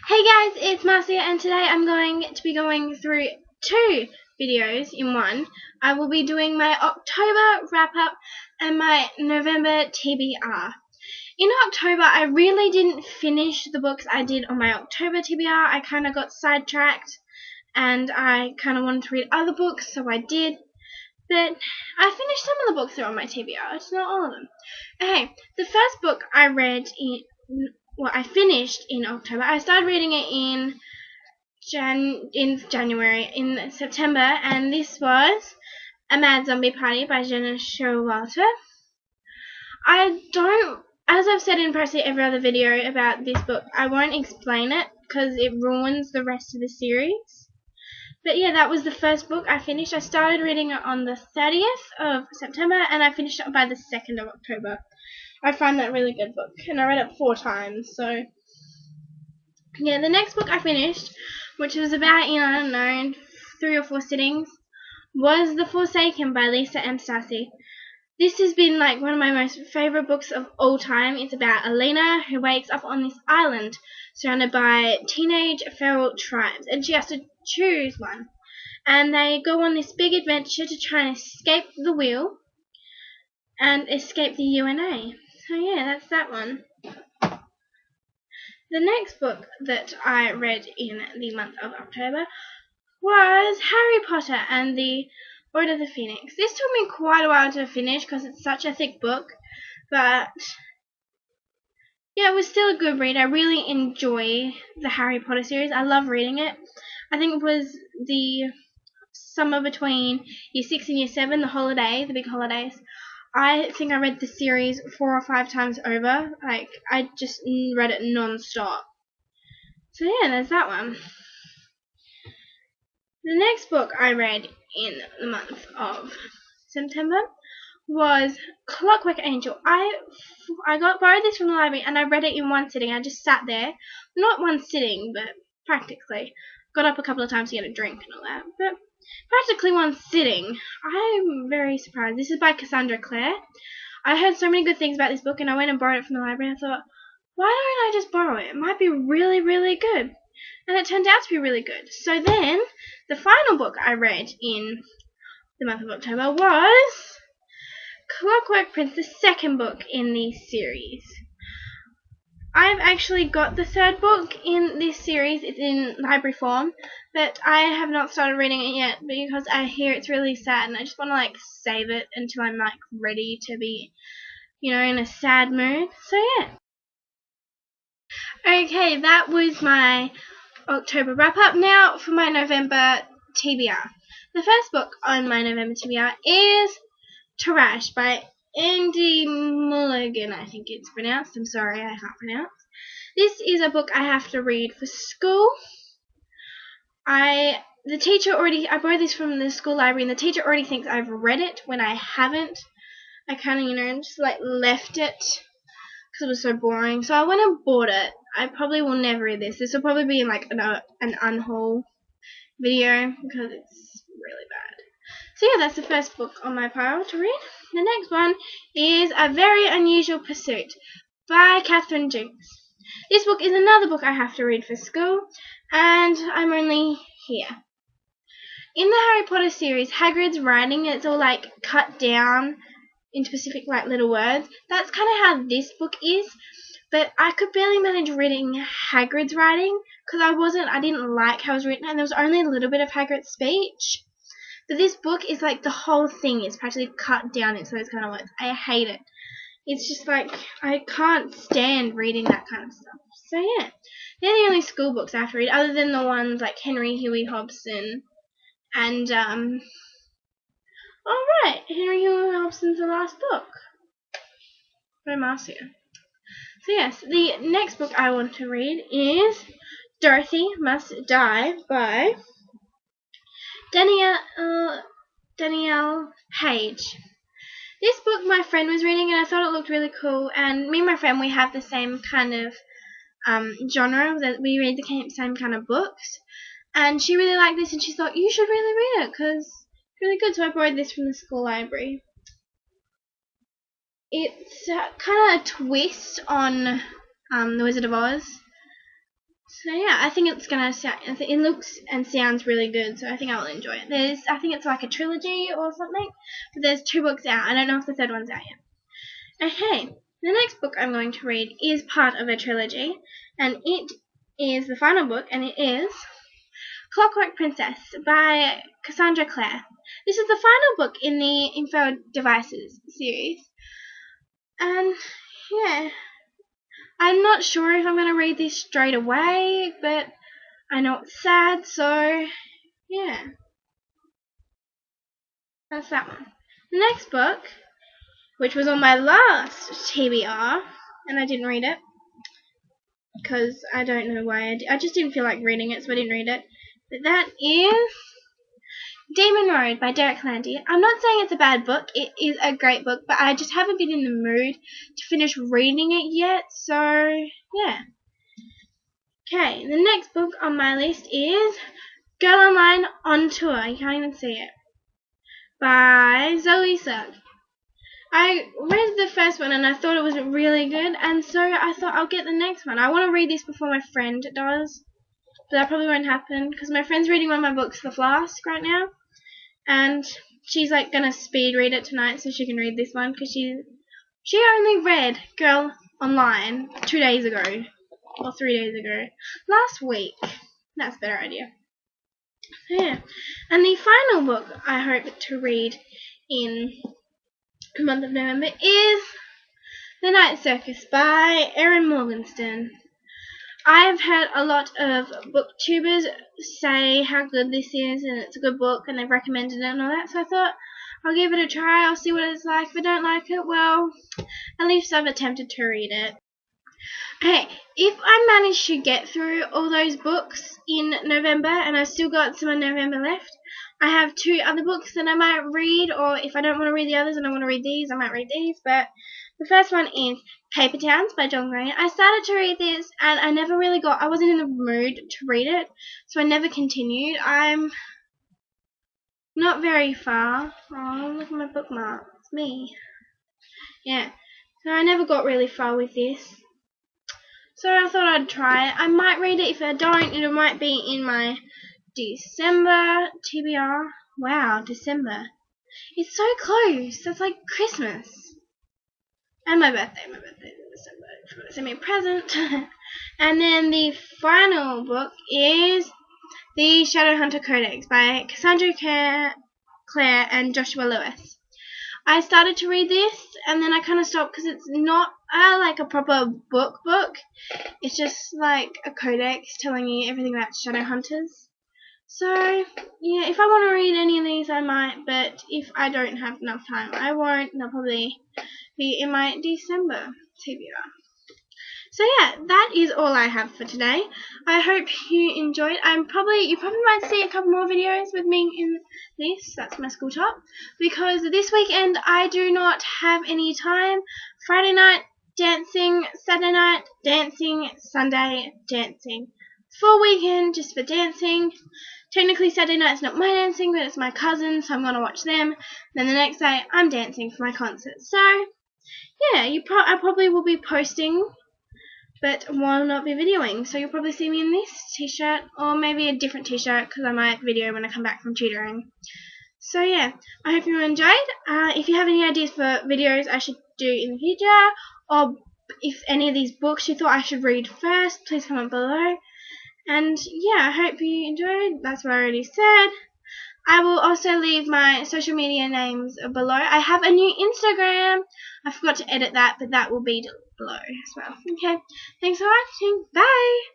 Hey guys, it's Marcia and today I'm going to be going through two videos in one. I will be doing my October wrap-up and my November TBR. In October, I really didn't finish the books I did on my October TBR. I kind of got sidetracked and I kind of wanted to read other books, so I did. But I finished some of the books that are on my TBR. It's not all of them. Okay, the first book I read I finished in October. I started reading it in January, in September, and this was A Mad Zombie Party by Jenna Showalter. As I've said in practically every other video about this book, I won't explain it because it ruins the rest of the series. But yeah, that was the first book I finished. I started reading it on the 30th of September, and I finished it by the 2nd of October. I find that a really good book, and I read it 4 times, so yeah. The next book I finished, which was about, I don't know, 3 or 4 sittings, was The Forsaken by Lisa M. Stacy. This has been like one of my most favourite books of all time. It's about Alina, who wakes up on this island surrounded by teenage feral tribes, and she has to choose one. And they go on this big adventure to try and escape the wheel and escape the UNA. So yeah, that's that one. The next book that I read in the month of October was Harry Potter and the Order of the Phoenix. This took me quite a while to finish because it's such a thick book, but yeah, it was still a good read. I really enjoy the Harry Potter series. I love reading it. I think it was the summer between Year 6 and Year 7, the big holidays. I think I read the series 4 or 5 times over. Like, I just read it non-stop. So yeah, there's that one. The next book I read in the month of September was Clockwork Angel. I borrowed this from the library and I read it in one sitting. I just sat there. Not one sitting, but practically. Got up a couple of times to get a drink and all that. But practically one sitting. I'm very surprised. This is by Cassandra Clare. I heard so many good things about this book and I went and borrowed it from the library and I thought, why don't I just borrow it? It might be really, really good. And it turned out to be really good. So then, the final book I read in the month of October was Clockwork Prince, the second book in the series. I've actually got the third book in this series. It's in library form, but I have not started reading it yet because I hear it's really sad and I just want to save it until I'm ready to be, in a sad mood. So yeah. Okay, that was my October wrap up. Now for my November TBR. The first book on my November TBR is Tarash by Andy Mulligan, I think it's pronounced. I'm sorry, I can't pronounce. This is a book I have to read for school. I borrowed this from the school library, and the teacher already thinks I've read it when I haven't. I kind of, just left it because it was so boring. So I went and bought it. I probably will never read this. This will probably be in an unhaul video because it's really bad. So yeah, that's the first book on my pile to read. The next one is A Very Unusual Pursuit by Catherine Jinks. This book is another book I have to read for school, and I'm only here. In the Harry Potter series, Hagrid's writing, it's all cut down into specific little words. That's kind of how this book is, but I could barely manage reading Hagrid's writing because I didn't like how it was written, and there was only a little bit of Hagrid's speech. But this book is the whole thing is practically cut down into those kind of words. I hate it. It's just I can't stand reading that kind of stuff. So yeah, they're the only school books I have to read, other than the ones like Henry Huey Hobson and Henry Huey Hobson's the last book by Marcia. So yes, the next book I want to read is Dorothy Must Die by Danielle Page. This book my friend was reading and I thought it looked really cool, and me and my friend, we have the same kind of genre, that we read the same kind of books, and she really liked this and she thought you should really read it because it's really good. So I borrowed this from the school library. It's kind of a twist on The Wizard of Oz. So yeah, I think it's gonna sound. It looks and sounds really good, so I think I will enjoy it. I think it's like a trilogy or something, but there's 2 books out. I don't know if the 3rd one's out yet. Okay, the next book I'm going to read is part of a trilogy, and it is the final book, and it is Clockwork Princess by Cassandra Clare. This is the final book in the Info Devices series, and yeah. I'm not sure if I'm going to read this straight away, but I know it's sad, so yeah. That's that one. The next book, which was on my last TBR, and I didn't read it, because I don't know why. I just didn't feel like reading it, so I didn't read it. But that is Demon Road by Derek Landy. I'm not saying it's a bad book. It is a great book, but I just haven't been in the mood to finish reading it yet, so yeah. Okay, the next book on my list is Girl Online on Tour. You can't even see it. By Zoe Sugg. I read the first one and I thought it was really good, and so I thought I'll get the next one. I want to read this before my friend does, but that probably won't happen because my friend's reading one of my books, The Flask, right now, and she's like gonna speed read it tonight so she can read this one because she only read Girl Online 2 days ago. Or 3 days ago. Last week. That's a better idea. Yeah. And the final book I hope to read in the month of November is The Night Circus by Erin Morgenstern. I've heard a lot of booktubers say how good this is and it's a good book and they've recommended it and all that, so I thought I'll give it a try, I'll see what it's like. If I don't like it, well, at least I've attempted to read it. Hey, if I manage to get through all those books in November, and I've still got some in November left, I have 2 other books that I might read, or if I don't want to read the others and I want to read these, I might read these. But the first one is Paper Towns by John Green. I started to read this, and I wasn't in the mood to read it, so I never continued. I'm not very far. Oh, look at my bookmark. It's me. Yeah, so I never got really far with this. So I thought I'd try it. I might read it. If I don't, it might be in my December TBR. Wow, December. It's so close. That's like Christmas. And my birthday. My birthday's in December. If you want to send me a present. And then the final book is The Shadowhunter Codex by Cassandra Clare and Joshua Lewis. I started to read this, and then I kind of stopped because it's not like a proper book. It's just like a codex telling you everything about Shadowhunters. So, yeah, if I want to read any of these, I might, but if I don't have enough time, I won't, and I'll probably be in my December TBR. So yeah, that is all I have for today. I hope you enjoyed. You probably might see a couple more videos with me in this. That's my school top. Because this weekend I do not have any time. Friday night, dancing. Saturday night, dancing. Sunday, dancing. Full weekend just for dancing. Technically Saturday night's not my dancing, but it's my cousin's, so I'm going to watch them. Then the next day, I'm dancing for my concert. So, yeah, I probably will be posting, but will not be videoing. So you'll probably see me in this t-shirt, or maybe a different t-shirt, because I might video when I come back from tutoring. So yeah, I hope you enjoyed. If you have any ideas for videos I should do in the future, or if any of these books you thought I should read first, please comment below. And yeah, I hope you enjoyed. That's what I already said. I will also leave my social media names below. I have a new Instagram. I forgot to edit that, but that will be below as well. Okay, thanks for watching. Bye!